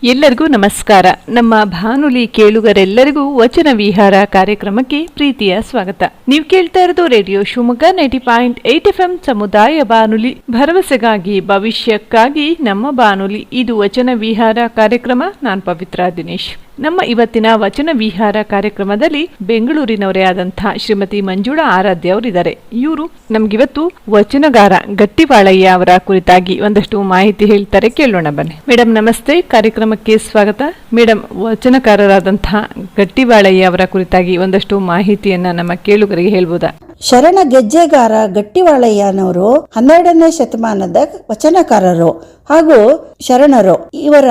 ಎಲ್ಲರಿಗೂ ನಮಸ್ಕಾರ. ನಮ್ಮ ಬಾನುಲಿ ಕೇಳುಗರೆಲ್ಲರಿಗೂ ವಚನ ವಿಹಾರ ಕಾರ್ಯಕ್ರಮಕ್ಕೆ ಪ್ರೀತಿಯ ಸ್ವಾಗತ. ನೀವು ಕೇಳ್ತಾ ಇರೋದು ರೇಡಿಯೋ ಶಿವಮೊಗ್ಗ 90.8 FM ಸಮುದಾಯ ಬಾನುಲಿ, ಭರವಸೆಗಾಗಿ ಭವಿಷ್ಯಕ್ಕಾಗಿ ನಮ್ಮ ಬಾನುಲಿ. ಇದು ವಚನ ವಿಹಾರ ಕಾರ್ಯಕ್ರಮ. ನಾನು ಪವಿತ್ರ ದಿನೇಶ್. ನಮ್ಮ ಇವತ್ತಿನ ವಚನ ವಿಹಾರ ಕಾರ್ಯಕ್ರಮದಲ್ಲಿ ಬೆಂಗಳೂರಿನವರೇ ಆದಂತಹ ಶ್ರೀಮತಿ ಮಂಜುಳಾ ಆರಾಧ್ಯ ಅವರಿದ್ದಾರೆ. ಇವರು ನಮ್ಗಿವತ್ತು ವಚನಗಾರ ಗಟ್ಟಿವಾಳಯ್ಯ ಅವರ ಕುರಿತಾಗಿ ಒಂದಷ್ಟು ಮಾಹಿತಿ ಹೇಳ್ತಾರೆ. ಕೇಳೋಣ ಬನ್ನಿ. ಮೇಡಮ್ ನಮಸ್ತೆ, ಕಾರ್ಯಕ್ರಮಕ್ಕೆ ಸ್ವಾಗತ. ಮೇಡಮ್, ವಚನಕಾರರಾದಂತಹ ಗಟ್ಟಿವಾಳಯ್ಯ ಅವರ ಕುರಿತಾಗಿ ಒಂದಷ್ಟು ಮಾಹಿತಿಯನ್ನ ನಮ್ಮ ಕೇಳುಗರಿಗೆ ಹೇಳ್ಬೋದಾ? ಶರಣ ಗೆಜ್ಜೆಗಾರ ಗಟ್ಟಿವಾಳಯ್ಯನವರು 12ನೇ ಶತಮಾನದ ವಚನಕಾರರು ಹಾಗೂ ಶರಣರು. ಇವರ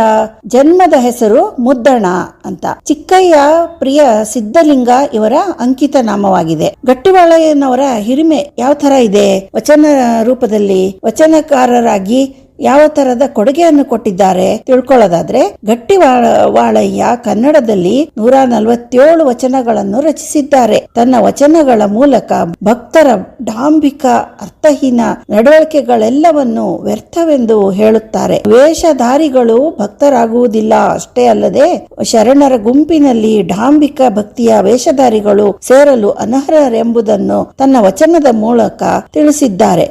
ಜನ್ಮದ ಹೆಸರು ಮುದ್ದಣ ಅಂತ. ಚಿಕ್ಕಯ್ಯ ಪ್ರಿಯ ಸಿದ್ಧಲಿಂಗ ಇವರ ಅಂಕಿತ ನಾಮವಾಗಿದೆ. ಗಟ್ಟಿವಾಳಯ್ಯನವರ ಹಿರಿಮೆ ಯಾವ ತರ ಇದೆ, ವಚನ ರೂಪದಲ್ಲಿ ವಚನಕಾರರಾಗಿ ಯಾವ ತರದ ಕೊಡುಗೆಯನ್ನು ಕೊಟ್ಟಿದ್ದಾರೆ ತಿಳ್ಕೊಳ್ಳೋದಾದ್ರೆ, ಗಟ್ಟಿವಾಳಯ್ಯ ಕನ್ನಡದಲ್ಲಿ 147 ವಚನಗಳನ್ನು ರಚಿಸಿದ್ದಾರೆ. ತನ್ನ ವಚನಗಳ ಮೂಲಕ ಭಕ್ತರ ಡಾಂಬಿಕ ಅರ್ಥಹೀನ ನಡವಳಿಕೆಗಳೆಲ್ಲವನ್ನು ವ್ಯರ್ಥವೆಂದು ಹೇಳುತ್ತಾರೆ. ವೇಷಧಾರಿಗಳು ಭಕ್ತರಾಗುವುದಿಲ್ಲ ಅಷ್ಟೇ ಅಲ್ಲದೆ ಶರಣರ ಗುಂಪಿನಲ್ಲಿ ಡಾಂಬಿಕ ಭಕ್ತಿಯ ವೇಷಧಾರಿಗಳು ಸೇರಲು ಅನರ್ಹರೆಂಬುದನ್ನು ತನ್ನ ವಚನದ ಮೂಲಕ ತಿಳಿಸಿದ್ದಾರೆ.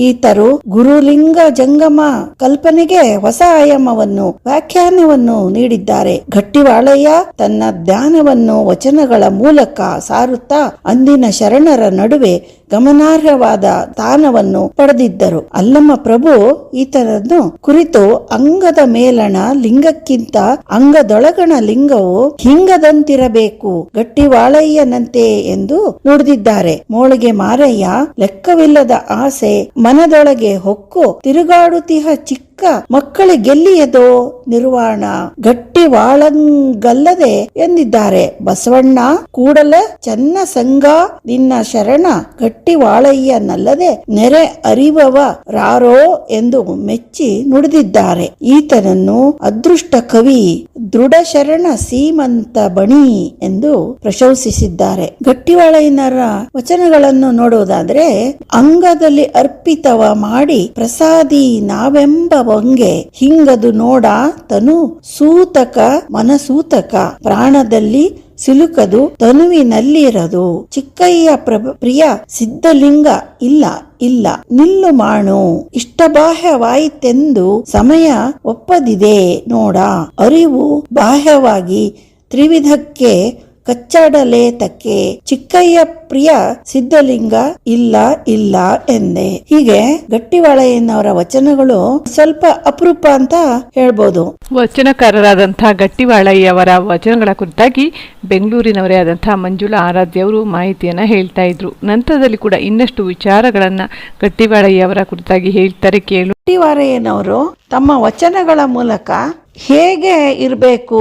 ಈತರು ಗುರುಲಿಂಗ ಜಂಗಮ ಕಲ್ಪನೆಗೆ ಹೊಸ ಆಯಾಮವನ್ನು ವ್ಯಾಖ್ಯಾನವನ್ನು ನೀಡಿದ್ದಾರೆ. ಗಟ್ಟಿವಾಳಯ್ಯ ತನ್ನ ಧ್ಯಾನವನ್ನು ವಚನಗಳ ಮೂಲಕ ಸಾರುತ್ತಾ ಅಂದಿನ ಶರಣರ ನಡುವೆ ಗಮನಾರ್ಹವಾದ ಸ್ಥಾನವನ್ನು ಪಡೆದಿದ್ದರು. ಅಲ್ಲಮ್ಮ ಪ್ರಭು ಈತನನ್ನು ಕುರಿತು ಅಂಗದ ಮೇಲಣ ಲಿಂಗಕ್ಕಿಂತ ಅಂಗದೊಳಗಣ ಲಿಂಗವು ಹಿಂಗದಂತಿರಬೇಕು, ಗಟ್ಟಿವಾಳಯ್ಯನಂತೆ ಎಂದು ನುಡಿದಿದ್ದಾರೆ. ಮೋಳಿಗೆ ಮಾರಯ್ಯ ಲೆಕ್ಕವಿಲ್ಲದ ಆಸೆ ಮನದೊಳಗೆ ಹೊಕ್ಕು ತಿರುಗಾಡುತ್ತಿಹ ಚಿಕ್ಕ ಮಕ್ಕಳಿಗೆಲ್ಲಿಯದೋ ನಿರ್ವಾಣ ಗಟ್ಟಿವಾಳಂಗಲ್ಲದೆ ಎಂದಿದ್ದಾರೆ. ಬಸವಣ್ಣ ಕೂಡಲ ಚನ್ನ ಸಂಗ ನಿನ್ನ ಶರಣ ಗಟ್ಟಿವಾಳಯ್ಯನಲ್ಲದೆ ನೆರೆ ಅರಿವವ ರಾರೋ ಎಂದು ಮೆಚ್ಚಿ ನುಡಿದಿದ್ದಾರೆ. ಈತನನ್ನು ಅದೃಷ್ಟ ಕವಿ, ದೃಢ ಶರಣ ಸೀಮಂತ ಬಣಿ ಎಂದು ಪ್ರಶಂಸಿಸಿದ್ದಾರೆ. ಗಟ್ಟಿವಾಳಯ್ಯನರ ವಚನಗಳನ್ನು ನೋಡುವುದಾದ್ರೆ, ಅಂಗದಲ್ಲಿ ಅರ್ಪಿತವ ಮಾಡಿ ಪ್ರಸಾದಿ ನಾವೆಂಬ ವಂಗೆ ಹಿಂಗದು ನೋಡ ತನು ಸೂತಕ ಮನಸೂತಕ ಪ್ರಾಣದಲ್ಲಿ ಸಿಲುಕದು ತನುವಿನಲ್ಲಿರದು. ಚಿಕ್ಕಯ್ಯ ಪ್ರಿಯ ಸಿದ್ಧಲಿಂಗ ಇಲ್ಲ ಇಲ್ಲ ನಿಲ್ಲು ಮಾಡು, ಇಷ್ಟಬಾಹ್ಯವಾಯಿತೆಂದು ಸಮಯ ಒಪ್ಪದಿದೆ ನೋಡ. ಅರಿವು ಬಾಹ್ಯವಾಗಿ ತ್ರಿವಿಧಕ್ಕೆ ಕಚ್ಚಾಡಲೇತಕ್ಕೆ ಚಿಕ್ಕಯ್ಯ ಪ್ರಿಯ ಸಿದ್ಧಲಿಂಗ ಇಲ್ಲ ಇಲ್ಲ ಎಂದೆ. ಹೀಗೆ ಗಟ್ಟಿವಾಳಯ್ಯನವರ ವಚನಗಳು ಸ್ವಲ್ಪ ಅಪರೂಪ ಅಂತ ಹೇಳ್ಬೋದು. ವಚನಕಾರರಾದಂತಹ ಗಟ್ಟಿವಾಳಯ್ಯ ಅವರ ವಚನಗಳ ಕುರಿತಾಗಿ ಬೆಂಗಳೂರಿನವರೇ ಆದಂತಹ ಮಂಜುಳಾ ಆರಾಧ್ಯ ಅವರು ಮಾಹಿತಿಯನ್ನ ಹೇಳ್ತಾ ಇದ್ರು. ನಂತರದಲ್ಲಿ ಕೂಡ ಇನ್ನಷ್ಟು ವಿಚಾರಗಳನ್ನ ಗಟ್ಟಿವಾಳಯ್ಯ ಅವರ ಕುರಿತಾಗಿ ಹೇಳ್ತಾರೆ. ಕೇಳು. ಗಟ್ಟಿವಾಳಯ್ಯನವರು ತಮ್ಮ ವಚನಗಳ ಮೂಲಕ ಹೇಗೆ ಇರಬೇಕು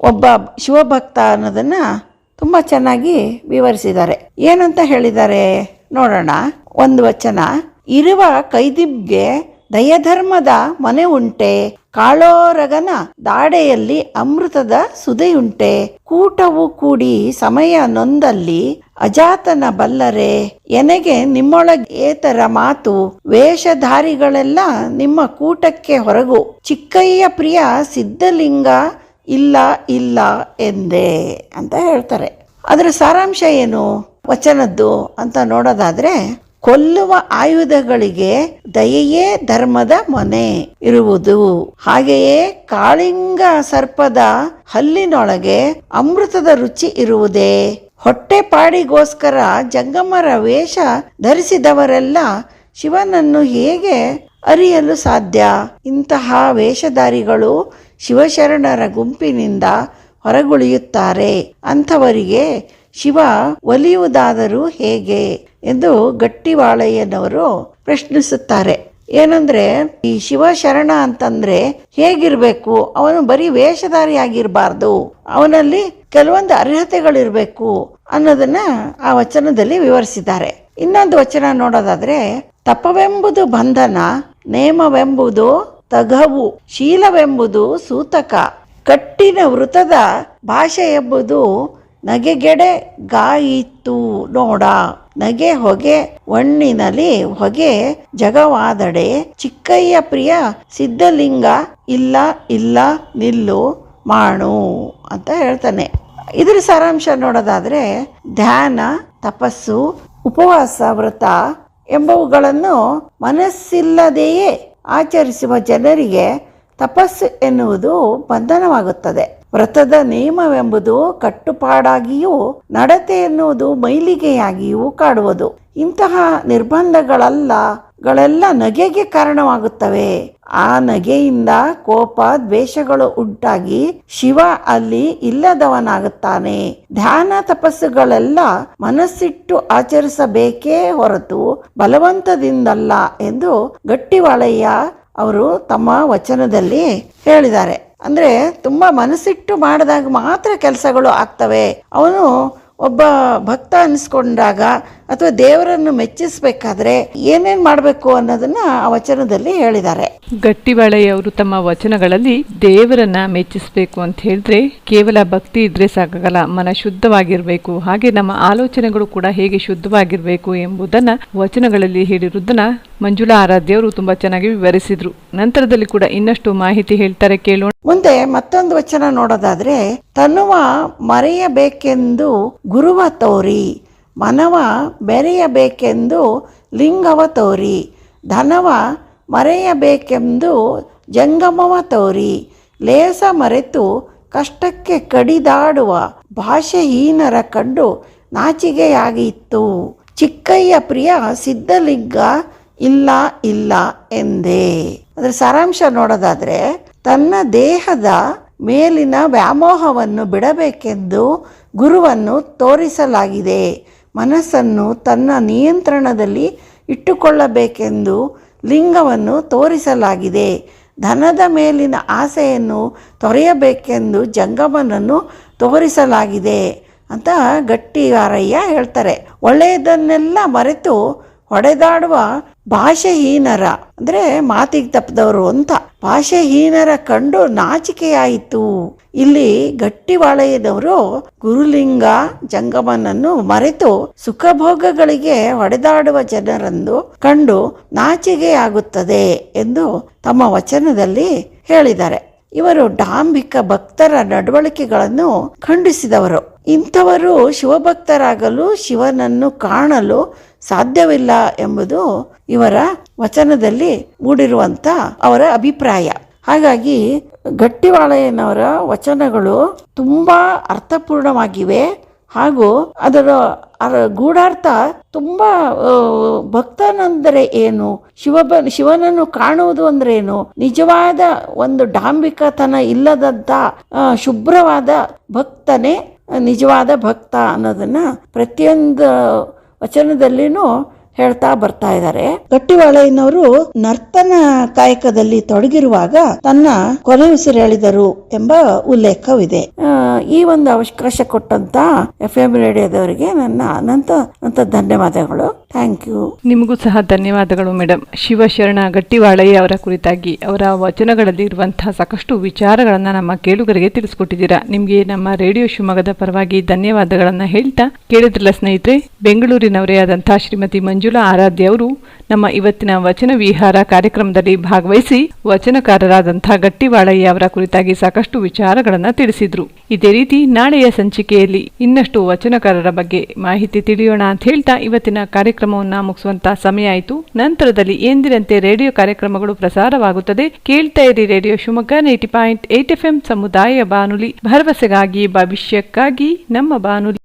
ಒಬ್ಬ ಶಿವಭಕ್ತ ಅನ್ನೋದನ್ನ ತುಂಬಾ ಚೆನ್ನಾಗಿ ವಿವರಿಸಿದ್ದಾರೆ. ಏನಂತ ಹೇಳಿದ್ದಾರೆ ನೋಡೋಣ. ಒಂದು ವಚನ, ಇರುವ ಕೈದಿಬ್ಗೆ ದಯಧರ್ಮದ ಮನೆ ಉಂಟೆ, ಕಾಳೋರಗನ ದಾಡೆಯಲ್ಲಿ ಅಮೃತದ ಸುದೆಯುಂಟೆ, ಕೂಟವು ಕೂಡಿ ಸಮಯ ನೊಂದಲ್ಲಿ ಅಜಾತನ ಬಲ್ಲರೆ, ಎನೆಗೆ ನಿಮ್ಮೊಳಗೇತರ ಮಾತು, ವೇಷಧಾರಿಗಳೆಲ್ಲ ನಿಮ್ಮ ಕೂಟಕ್ಕೆ ಹೊರಗು, ಚಿಕ್ಕಯ್ಯ ಪ್ರಿಯ ಸಿದ್ಧಲಿಂಗ ಇಲ್ಲ ಇಲ್ಲ ಎಂದೆ ಅಂತ ಹೇಳ್ತಾರೆ. ಅದರ ಸಾರಾಂಶ ಏನು ವಚನದ್ದು ಅಂತ ನೋಡೋದಾದ್ರೆ, ಕೊಲ್ಲುವ ಆಯುಧಗಳಿಗೆ ದಯೆಯೇ ಧರ್ಮದ ಮೊನೆ ಇರುವುದು, ಹಾಗೆಯೇ ಕಾಳಿಂಗ ಸರ್ಪದ ಹಲ್ಲಿನೊಳಗೆ ಅಮೃತದ ರುಚಿ ಇರುವುದೇ. ಹೊಟ್ಟೆಪಾಡಿಗೋಸ್ಕರ ಜಂಗಮರ ವೇಷ ಧರಿಸಿದವರೆಲ್ಲ ಶಿವನನ್ನು ಹೇಗೆ ಅರಿಯಲು ಸಾಧ್ಯ? ಇಂತಹ ವೇಷಧಾರಿಗಳು ಶಿವಶರಣರ ಗುಂಪಿನಿಂದ ಹೊರಗುಳಿಯುತ್ತಾರೆ. ಅಂಥವರಿಗೆ ಶಿವ ಒಲಿಯುವುದಾದರೂ ಹೇಗೆ ಎಂದು ಗಟ್ಟಿವಾಳಯ್ಯನವರು ಪ್ರಶ್ನಿಸುತ್ತಾರೆ. ಏನಂದ್ರೆ, ಈ ಶಿವಶರಣ ಅಂತಂದ್ರೆ ಹೇಗಿರ್ಬೇಕು? ಅವನು ಬರೀ ವೇಷಧಾರಿ ಆಗಿರಬಾರ್ದು, ಅವನಲ್ಲಿ ಕೆಲವೊಂದು ಅರ್ಹತೆಗಳಿರ್ಬೇಕು ಅನ್ನೋದನ್ನ ಆ ವಚನದಲ್ಲಿ ವಿವರಿಸಿದ್ದಾರೆ. ಇನ್ನೊಂದು ವಚನ ನೋಡೋದಾದ್ರೆ, ತಪವೆಂಬುದು ಬಂಧನ, ನೇಮವೆಂಬುದು ತಗವು, ಶೀಲವೆಂಬುದು ಸೂತಕ, ಕಟ್ಟಿನ ವೃತದ ಭಾಷೆ ಎಂಬುದು ನಗೆಗೆಡೆ ಗಾಯಿತು ನೋಡ. ನಗೆ ಹೊಗೆ ಒಣ್ಣಿನಲಿ ಹೊಗೆ ಜಗವಾದಡೆ ಚಿಕ್ಕಯ್ಯ ಪ್ರಿಯ ಸಿದ್ಧಲಿಂಗ ಇಲ್ಲ ಇಲ್ಲ ನಿಲ್ಲು ಮಾಡು ಅಂತ ಹೇಳ್ತಾನೆ. ಇದ್ರ ಸಾರಾಂಶ ನೋಡೋದಾದ್ರೆ ಧ್ಯಾನ, ತಪಸ್ಸು, ಉಪವಾಸ, ವ್ರತ ಎಂಬವುಗಳನ್ನು ಮನಸ್ಸಿಲ್ಲದೆಯೇ ಆಚರಿಸುವ ಜನರಿಗೆ ತಪಸ್ಸು ಎನ್ನುವುದು ಬಂಧನವಾಗುತ್ತದೆ. ವ್ರತದ ನಿಯಮವೆಂಬುದು ಕಟ್ಟುಪಾಡಾಗಿಯೂ ನಡತೆ ಎನ್ನುವುದು ಮೈಲಿಗೆಯಾಗಿಯೂ ಕಾಡುವುದು. ಇಂತಹ ನಿರ್ಬಂಧಗಳೆಲ್ಲ ನಗೆಗೆ ಕಾರಣವಾಗುತ್ತವೆ. ಆ ನಗೆಯಿಂದ ಕೋಪ ದ್ವೇಷಗಳು ಉಂಟಾಗಿ ಶಿವ ಅಲ್ಲಿ ಇಲ್ಲದವನಾಗುತ್ತಾನೆ. ಧ್ಯಾನ ತಪಸ್ಸುಗಳೆಲ್ಲ ಮನಸ್ಸಿಟ್ಟು ಆಚರಿಸಬೇಕೇ ಹೊರತು ಬಲವಂತದಿಂದಲ್ಲ ಎಂದು ಗಟ್ಟಿವಾಳಯ್ಯ ಅವರು ತಮ್ಮ ವಚನದಲ್ಲಿ ಹೇಳಿದ್ದಾರೆ. ಅಂದ್ರೆ ತುಂಬಾ ಮನಸ್ಸಿಟ್ಟು ಮಾಡಿದಾಗ ಮಾತ್ರ ಕೆಲಸಗಳು ಆಗ್ತವೆ. ಅವನು ಒಬ್ಬ ಭಕ್ತ ಅನಿಸ್ಕೊಂಡಾಗ ಅಥವಾ ದೇವರನ್ನು ಮೆಚ್ಚಿಸಬೇಕಾದ್ರೆ ಏನೇನ್ ಮಾಡಬೇಕು ಅನ್ನೋದನ್ನ ಆ ವಚನದಲ್ಲಿ ಹೇಳಿದ್ದಾರೆ. ಗಟ್ಟಿವಾಳೆಯವರು ತಮ್ಮ ವಚನಗಳಲ್ಲಿ ದೇವರನ್ನ ಮೆಚ್ಚಿಸಬೇಕು ಅಂತ ಹೇಳಿದ್ರೆ ಕೇವಲ ಭಕ್ತಿ ಇದ್ರೆ ಸಾಕಾಗಲ್ಲ, ಮನ ಶುದ್ಧವಾಗಿರ್ಬೇಕು, ಹಾಗೆ ನಮ್ಮ ಆಲೋಚನೆಗಳು ಕೂಡ ಹೇಗೆ ಶುದ್ಧವಾಗಿರ್ಬೇಕು ಎಂಬುದನ್ನ ವಚನಗಳಲ್ಲಿ ಹೇಳಿರುವುದನ್ನ ಮಂಜುಳಾ ಆರಾಧ್ಯವರು ತುಂಬಾ ಚೆನ್ನಾಗಿ ವಿವರಿಸಿದ್ರು. ನಂತರದಲ್ಲಿ ಕೂಡ ಇನ್ನಷ್ಟು ಮಾಹಿತಿ ಹೇಳ್ತಾರೆ, ಕೇಳೋಣ. ಮುಂದೆ ಮತ್ತೊಂದು ವಚನ ನೋಡೋದಾದ್ರೆ, ತನುವ ಮರೆಯಬೇಕೆಂದು ಗುರುವ ತೋರಿ, ಮನವ ಬೆರೆಯಬೇಕೆಂದು ಲಿಂಗವ ತೋರಿ, ಧನವ ಮರೆಯಬೇಕೆಂದು ಜಂಗಮವ ತೋರಿ, ಲೇಸ ಮರೆತು ಕಷ್ಟಕ್ಕೆ ಕಡಿದಾಡುವ ಭಾಷೆಹೀನರ ಕಂಡು ನಾಚಿಕೆಯಾಗಿತ್ತು. ಚಿಕ್ಕಯ್ಯ ಪ್ರಿಯ ಸಿದ್ಧಲಿಂಗ ಇಲ್ಲ ಇಲ್ಲ ಎಂದೇ. ಅದರ ಸಾರಾಂಶ ನೋಡೋದಾದ್ರೆ, ತನ್ನ ದೇಹದ ಮೇಲಿನ ವ್ಯಾಮೋಹವನ್ನು ಬಿಡಬೇಕೆಂದು ಗುರುವನ್ನು ತೋರಿಸಲಾಗಿದೆ. ಮನಸ್ಸನ್ನು ತನ್ನ ನಿಯಂತ್ರಣದಲ್ಲಿ ಇಟ್ಟುಕೊಳ್ಳಬೇಕೆಂದು ಲಿಂಗವನ್ನು ತೋರಿಸಲಾಗಿದೆ. ಧನದ ಮೇಲಿನ ಆಸೆಯನ್ನು ತೊರೆಯಬೇಕೆಂದು ಜಂಗಮನನ್ನು ತೋರಿಸಲಾಗಿದೆ ಅಂತ ಗಟ್ಟಿಗಾರಯ್ಯ ಹೇಳ್ತಾರೆ. ಒಳ್ಳೆಯದನ್ನೆಲ್ಲ ಮರೆತು ಹೊಡೆದಾಡುವ ಭಾಷೆಹೀನರ ಅಂದ್ರೆ ಮಾತಿಗೆ ತಪ್ಪದವರು ಅಂತ ಭಾಷೆಹೀನರ ಕಂಡು ನಾಚಿಕೆಯಾಯಿತು. ಇಲ್ಲಿ ಗಟ್ಟಿವಾಳೆಯದವರು ಗುರುಲಿಂಗ ಜಂಗಮನನ್ನು ಮರೆತು ಸುಖಭೋಗಗಳಿಗೆ ಹೊಡೆದಾಡುವ ಜನರನ್ನು ಕಂಡು ನಾಚಿಕೆಯಾಗುತ್ತದೆ ಎಂದು ತಮ್ಮ ವಚನದಲ್ಲಿ ಹೇಳಿದ್ದಾರೆ. ಇವರು ಡಾಂಬಿಕ ಭಕ್ತರ ನಡವಳಿಕೆಗಳನ್ನು ಖಂಡಿಸಿದವರು. ಇಂಥವರು ಶಿವಭಕ್ತರಾಗಲು ಶಿವನನ್ನು ಕಾಣಲು ಸಾಧ್ಯವಿಲ್ಲ ಎಂಬುದು ಇವರ ವಚನದಲ್ಲಿ ಮೂಡಿರುವಂತ ಅವರ ಅಭಿಪ್ರಾಯ. ಹಾಗಾಗಿ ಗಟ್ಟಿವಾಳೆಯನವರ ವಚನಗಳು ತುಂಬಾ ಅರ್ಥಪೂರ್ಣವಾಗಿವೆ ಹಾಗೂ ಅದರ ಗೂಢಾರ್ಥ ತುಂಬಾ ಭಕ್ತನೆಂದರೆ ಏನು, ಶಿವನನ್ನು ಕಾಣುವುದು ಅಂದ್ರೆ ಏನು, ನಿಜವಾದ ಒಂದು ಡಾಂಬಿಕತನ ಇಲ್ಲದಂತ ಶುಭ್ರವಾದ ಭಕ್ತನೇ ನಿಜವಾದ ಭಕ್ತ ಅನ್ನೋದನ್ನ ಪ್ರತಿಯೊಂದು ವಚನದಲ್ಲಿನೂ ಹೇಳ್ತಾ ಬರ್ತಾ ಇದ್ದಾರೆ. ಗಟ್ಟಿವಾಳೆಯನವರು ನರ್ತನ ಕಾಯಕದಲ್ಲಿ ತೊಡಗಿರುವಾಗ ತನ್ನ ಕೊನೆಯುಸಿರೆಳೆದರು ಎಂಬ ಉಲ್ಲೇಖವಿದೆ. ಈ ಒಂದು ಅವಕಾಶ ಕೊಟ್ಟಂತ FM ರೇಡಿಯೋದವರಿಗೆ ನನ್ನ ಅನಂತ ಧನ್ಯವಾದಗಳು. Thank you. ನಿಮಗೂ ಸಹ ಧನ್ಯವಾದಗಳು ಮೇಡಮ್. ಶಿವಶರಣ ಗಟ್ಟಿವಾಳಯ್ಯ ಅವರ ಕುರಿತಾಗಿ ಅವರ ವಚನಗಳಲ್ಲಿ ಇರುವಂತಹ ಸಾಕಷ್ಟು ವಿಚಾರಗಳನ್ನ ನಮ್ಮ ಕೇಳುಗರಿಗೆ ತಿಳಿಸ್ಕೊಟ್ಟಿದ್ದೀರಾ. ನಿಮ್ಗೆ ನಮ್ಮ ರೇಡಿಯೋ ಶಿವಮೊಗ್ಗದ ಪರವಾಗಿ ಧನ್ಯವಾದಗಳನ್ನ ಹೇಳ್ತಾ, ಕೇಳಿದ್ರಲ್ಲ ಸ್ನೇಹಿತರೆ, ಬೆಂಗಳೂರಿನವರೇ ಆದಂತಹ ಶ್ರೀಮತಿ ಮಂಜುಳಾ ಆರಾಧ್ಯ ಅವರು ನಮ್ಮ ಇವತ್ತಿನ ವಚನ ವಿಹಾರ ಕಾರ್ಯಕ್ರಮದಲ್ಲಿ ಭಾಗವಹಿಸಿ ವಚನಕಾರರಾದಂತಹ ಗಟ್ಟಿವಾಳಯ್ಯ ಅವರ ಕುರಿತಾಗಿ ಸಾಕಷ್ಟು ವಿಚಾರಗಳನ್ನ ತಿಳಿಸಿದ್ರು. ಇದೇ ರೀತಿ ನಾಳೆಯ ಸಂಚಿಕೆಯಲ್ಲಿ ಇನ್ನಷ್ಟು ವಚನಕಾರರ ಬಗ್ಗೆ ಮಾಹಿತಿ ತಿಳಿಯೋಣ ಅಂತ ಹೇಳ್ತಾ ಇವತ್ತಿನ ಕಾರ್ಯಕ್ರಮವನ್ನ ಮುಗಿಸುವಂತ ಸಮಯ ಆಯಿತು. ನಂತರದಲ್ಲಿ ಎಂದಿನಂತೆ ರೇಡಿಯೋ ಕಾರ್ಯಕ್ರಮಗಳು ಪ್ರಸಾರವಾಗುತ್ತದೆ. ಕೇಳ್ತಾ ಇರಿ ರೇಡಿಯೋ ಶಿವಮೊಗ್ಗ 90.8 FM ಸಮುದಾಯ ಬಾನುಲಿ, ಭರವಸೆಗಾಗಿ ಭವಿಷ್ಯಕ್ಕಾಗಿ ನಮ್ಮ ಬಾನುಲಿ.